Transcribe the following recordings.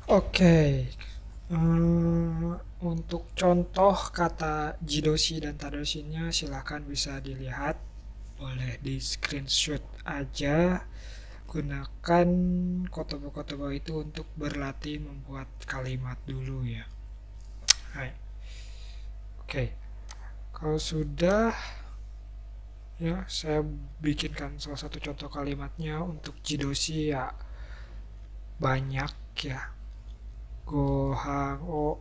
Oke, untuk contoh kata jidoshi dan tadoshinya silahkan bisa dilihat, boleh di screenshot aja. Gunakan kotobo-kotobo itu untuk berlatih membuat kalimat dulu ya. Hai. Oke, kalau sudah ya saya bikinkan salah satu contoh kalimatnya untuk jidoshi ya banyak ya. Gohang o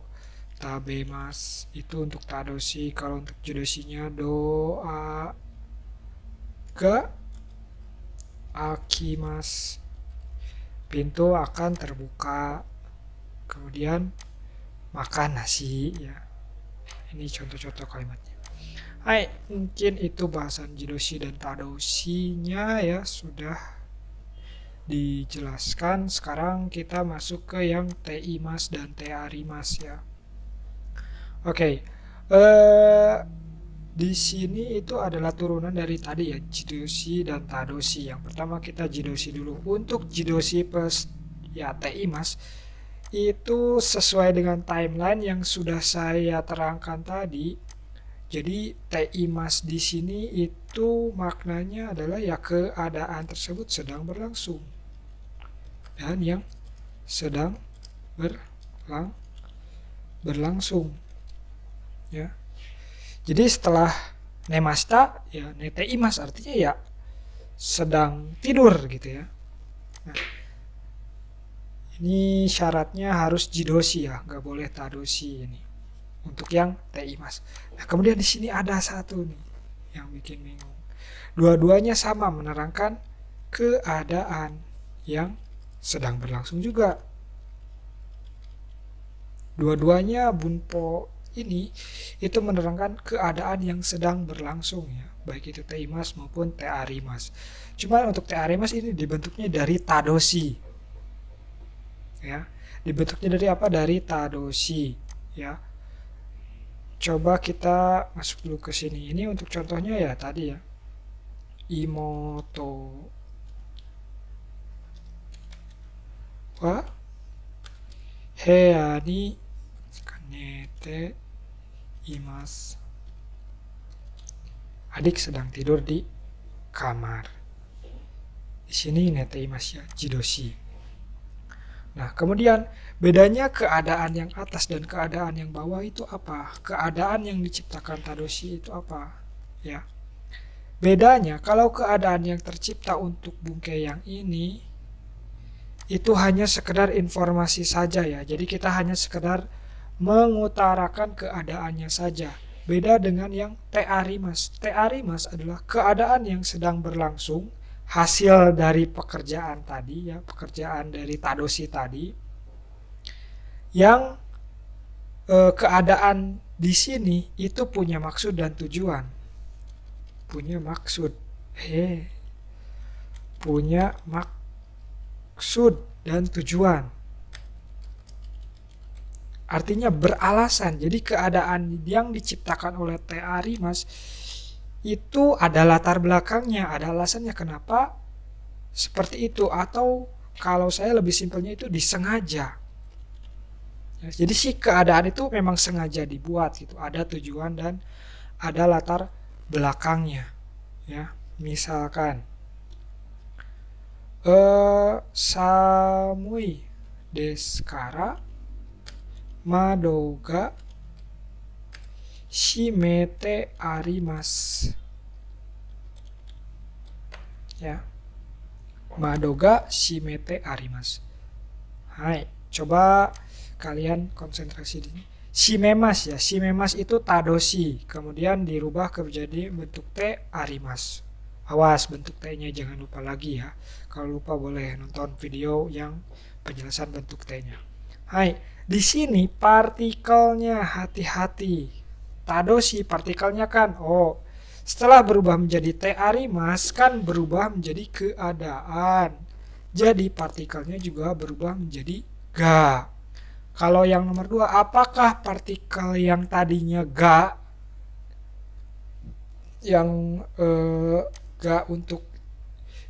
tabemas itu untuk tadoshi. Kalau untuk judoshinya doa ga akimas, pintu akan terbuka, kemudian makan nasi ya. Ini contoh-contoh kalimatnya. Hai, mungkin itu bahasan jidoshi dan tadoshinya ya sudah dijelaskan. Sekarang kita masuk ke yang teimas dan tearimas ya. Oke, di sini itu adalah turunan dari tadi ya, jidoshi dan tadoshi. Yang pertama kita jidoshi dulu. Untuk jidoshi plus ya teimas itu sesuai dengan timeline yang sudah saya terangkan tadi. Jadi teimas di sini itu maknanya adalah ya keadaan tersebut sedang berlangsung dan yang sedang berlangsung ya. Jadi setelah nemasta ya neteimas artinya ya sedang tidur gitu ya. Nah, ini syaratnya harus jidoshi ya, nggak boleh tadoshi ini untuk yang teimas. Nah, kemudian di sini ada satu nih yang bikin bingung. Dua-duanya sama menerangkan keadaan yang sedang berlangsung juga. Dua-duanya bunpo ini itu menerangkan keadaan yang sedang berlangsung ya, baik itu teimas maupun tearimas. Cuma untuk tearimas ini dibentuknya dari tadoshi ya. Dibentuknya dari apa? Dari tadoshi ya. Coba kita masuk dulu ke sini. Ini untuk contohnya ya tadi ya. Imoto wa heya ni kanete imasu. Adik sedang tidur di kamar. Di sini nete imasu ya, jidoshi. Nah, kemudian bedanya keadaan yang atas dan keadaan yang bawah itu apa? Keadaan yang diciptakan tadoshi itu apa? Ya. Bedanya kalau keadaan yang tercipta untuk bungkai yang ini itu hanya sekedar informasi saja ya. Jadi kita hanya sekedar mengutarakan keadaannya saja. Beda dengan yang tearimas. Tearimas adalah keadaan yang sedang berlangsung, hasil dari pekerjaan tadi ya, pekerjaan dari tadoshi tadi, yang keadaan di sini itu punya maksud dan tujuan. Punya maksud. Punya maksud dan tujuan. Artinya beralasan. Jadi keadaan yang diciptakan oleh tearimas itu ada latar belakangnya, ada alasannya kenapa seperti itu, atau kalau saya lebih simpelnya itu disengaja. Ya, jadi sih keadaan itu memang sengaja dibuat gitu, ada tujuan dan ada latar belakangnya. Ya, misalkan samui deskara madoga shimete arimasu. Ya. Madoga shimete arimasu. Hai, coba kalian konsentrasi di sini. Shimemas ya, shimemas itu tadoshi, kemudian dirubah ke menjadi bentuk te arimas. Awas bentuk T-nya jangan lupa lagi ya. Kalau lupa boleh nonton video yang penjelasan bentuk T-nya. Hai, di sini partikelnya hati-hati. Tadoshi partikelnya kan setelah berubah menjadi te arimas kan berubah menjadi keadaan. Jadi partikelnya juga berubah menjadi ga. Kalau yang nomor 2, apakah partikel yang tadinya ga yang ga untuk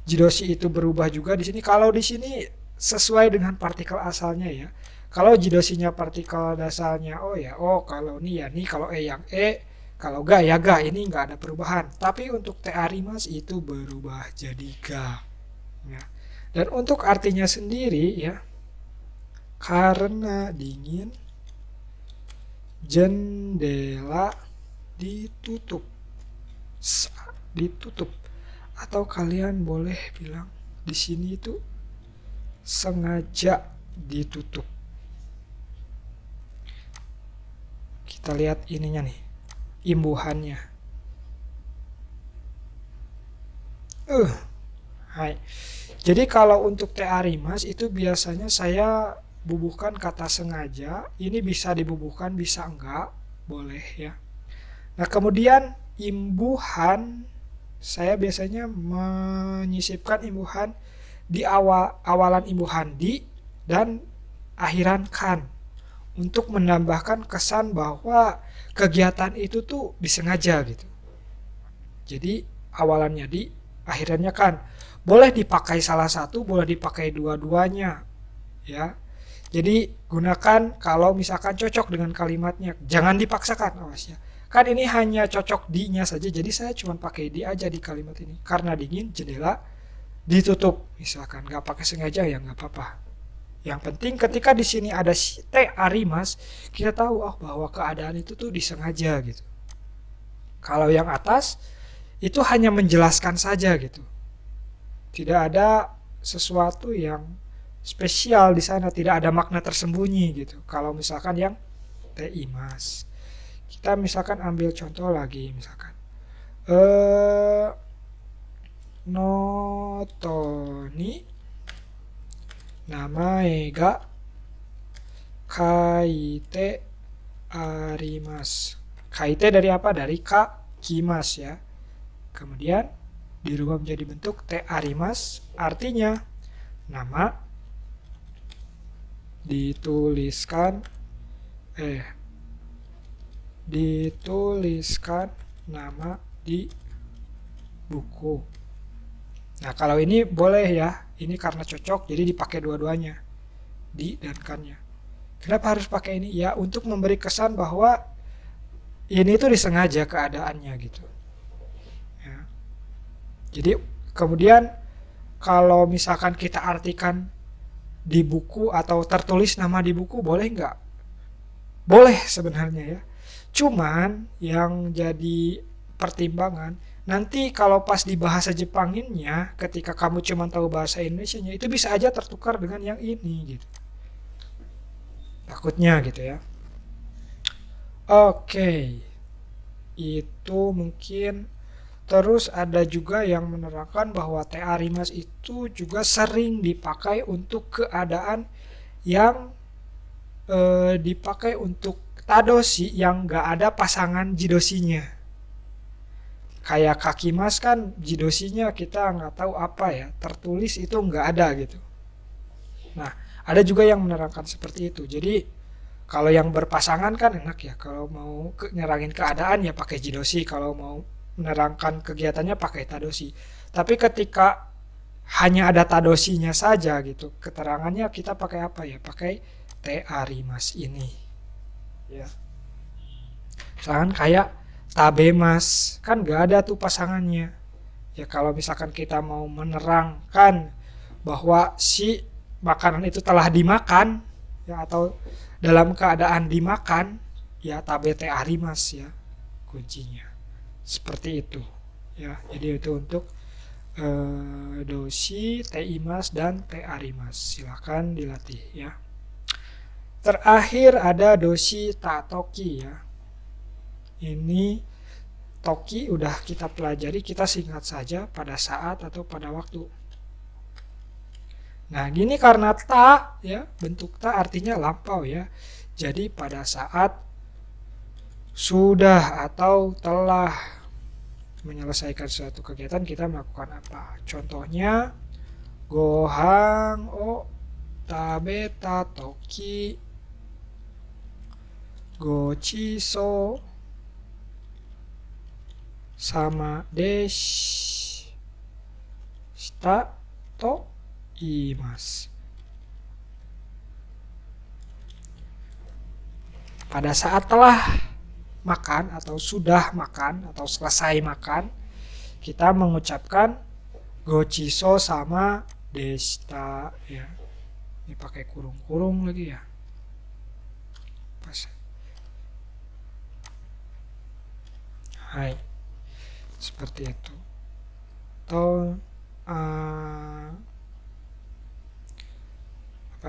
jidoshi itu berubah juga di sini? Kalau di sini sesuai dengan partikel asalnya ya. Kalau jidosinya partikel dasarnya O ya O, kalau ini ya ini, kalau E yang E, kalau ga ya ga, ini nggak ada perubahan. Tapi untuk TA Rimas itu berubah jadi ga. Ya. Dan untuk artinya sendiri ya, karena dingin, jendela ditutup. Ditutup. Atau kalian boleh bilang di sini itu sengaja ditutup. Kita lihat ininya nih, imbuhannya. Hai. Jadi kalau untuk TA Rimas itu biasanya saya bubuhkan kata sengaja. Ini bisa dibubuhkan, bisa enggak, boleh ya. Nah kemudian imbuhan, saya biasanya menyisipkan imbuhan di awalan imbuhan di dan akhiran kan, untuk menambahkan kesan bahwa kegiatan itu tuh disengaja gitu. Jadi awalannya di, akhirannya kan. Boleh dipakai salah satu, boleh dipakai dua-duanya ya. Jadi gunakan kalau misalkan cocok dengan kalimatnya, jangan dipaksakan, awas ya. Kan ini hanya cocok di-nya saja, jadi saya cuma pakai di aja di kalimat ini. Karena dingin, jendela ditutup, misalkan nggak pakai sengaja ya nggak apa-apa. Yang penting ketika di sini ada TA Rimas, kita tahu bahwa keadaan itu tuh disengaja gitu. Kalau yang atas itu hanya menjelaskan saja gitu. Tidak ada sesuatu yang spesial di sana, tidak ada makna tersembunyi gitu. Kalau misalkan yang TIMAS, kita misalkan ambil contoh lagi, misalkan notoni namae ga kaite arimasu. Kaite dari apa? Dari kakimas ya. Kemudian dirubah menjadi bentuk te arimas, artinya nama dituliskan nama di buku. Nah kalau ini boleh ya, ini karena cocok jadi dipakai dua-duanya, di dan kannya. Kenapa harus pakai ini? Ya untuk memberi kesan bahwa ini tuh disengaja keadaannya gitu ya. Jadi kemudian kalau misalkan kita artikan di buku atau tertulis nama di buku, boleh nggak? Boleh sebenarnya ya. Cuman yang jadi pertimbangan, nanti kalau pas di bahasa Jepanginnya, ketika kamu cuma tahu bahasa Indonesianya, itu bisa aja tertukar dengan yang ini gitu. Takutnya gitu ya. Oke. Itu mungkin. Terus ada juga yang menerangkan bahwa TA Rimas itu juga sering dipakai untuk keadaan yang dipakai untuk tadoshi yang nggak ada pasangan jidosinya. Kayak kakimas kan jidosinya kita nggak tahu apa ya, tertulis itu nggak ada gitu. Nah ada juga yang menerangkan seperti itu. Jadi kalau yang berpasangan kan enak ya, kalau mau nyerangin keadaan ya pakai jidoshi, kalau mau menerangkan kegiatannya pakai tadoshi. Tapi ketika hanya ada tadoshinya saja gitu, keterangannya kita pakai apa ya? Pakai TA Rimas ini. Ya. Misalkan kayak tabemas, kan gak ada tuh pasangannya. Ya kalau misalkan kita mau menerangkan bahwa si makanan itu telah dimakan ya, atau dalam keadaan dimakan, ya tabe TA Rimas ya kuncinya. Seperti itu ya. Jadi itu untuk doshi, teimas dan tearimas. Silakan dilatih ya. Terakhir ada doshi tatoki ya. Ini toki udah kita pelajari, kita singkat saja pada saat atau pada waktu. Nah gini karena ta ya, bentuk ta artinya lampau ya. Jadi pada saat sudah atau telah menyelesaikan suatu kegiatan kita melakukan apa? Contohnya gohang o tabeta toki gochiso sama deshita to iimasu. pada saat telah makan atau sudah makan atau selesai makan, kita mengucapkan gochiso sama deshita ya. Ini pakai kurung-kurung lagi ya. Pas. Hai. Seperti itu. Atau apa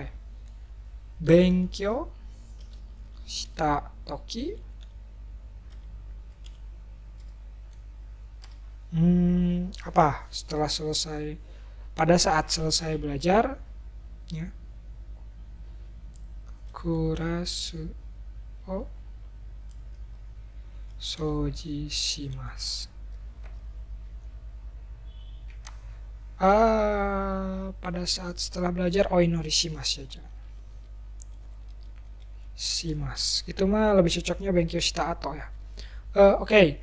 ya? Benkyou shita toki apa setelah selesai, pada saat selesai belajar ya, kurasu o soji shimasu. Pada saat setelah belajar oinori shimasu saja. Shimasu itu mah lebih cocoknya benkyou shita ato ya. Oke.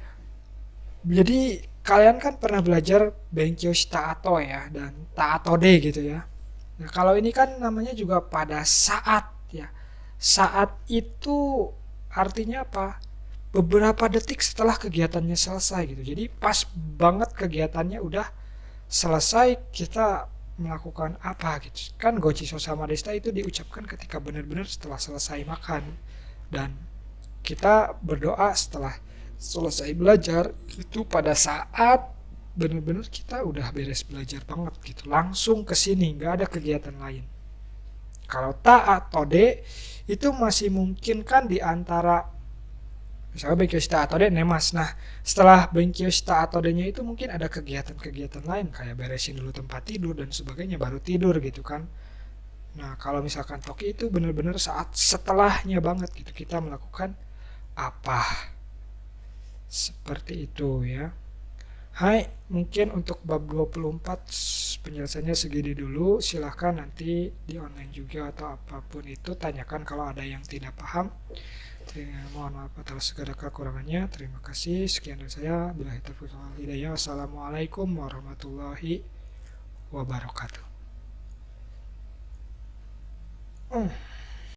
Jadi kalian kan pernah belajar benkyou shita ato ya dan ta ato de gitu ya. Nah, kalau ini kan namanya juga pada saat ya. Saat itu artinya apa? Beberapa detik setelah kegiatannya selesai gitu. Jadi pas banget kegiatannya udah selesai, kita melakukan apa gitu. Kan gochiso sama deshita itu diucapkan ketika benar-benar setelah selesai makan. Dan kita berdoa setelah selesai belajar itu pada saat benar-benar kita udah beres belajar banget gitu, langsung ke sini, nggak ada kegiatan lain. Kalau ta atau de itu masih mungkin kan di antara misalnya benkyou shita atau de nemas. Nah, setelah benkyou shita atau de-nya itu mungkin ada kegiatan-kegiatan lain kayak beresin dulu tempat tidur dan sebagainya baru tidur gitu kan. Nah, kalau misalkan toki itu benar-benar saat setelahnya banget gitu kita melakukan apa. Seperti itu ya. Hai, mungkin untuk bab 24 penjelasannya segini dulu. Silahkan nanti di online juga atau apapun itu tanyakan kalau ada yang tidak paham. Mohon maaf atas segala kekurangannya. Terima kasih. Sekian dari saya. Billahi taufiq wal hidayah. Wassalamualaikum warahmatullahi wabarakatuh.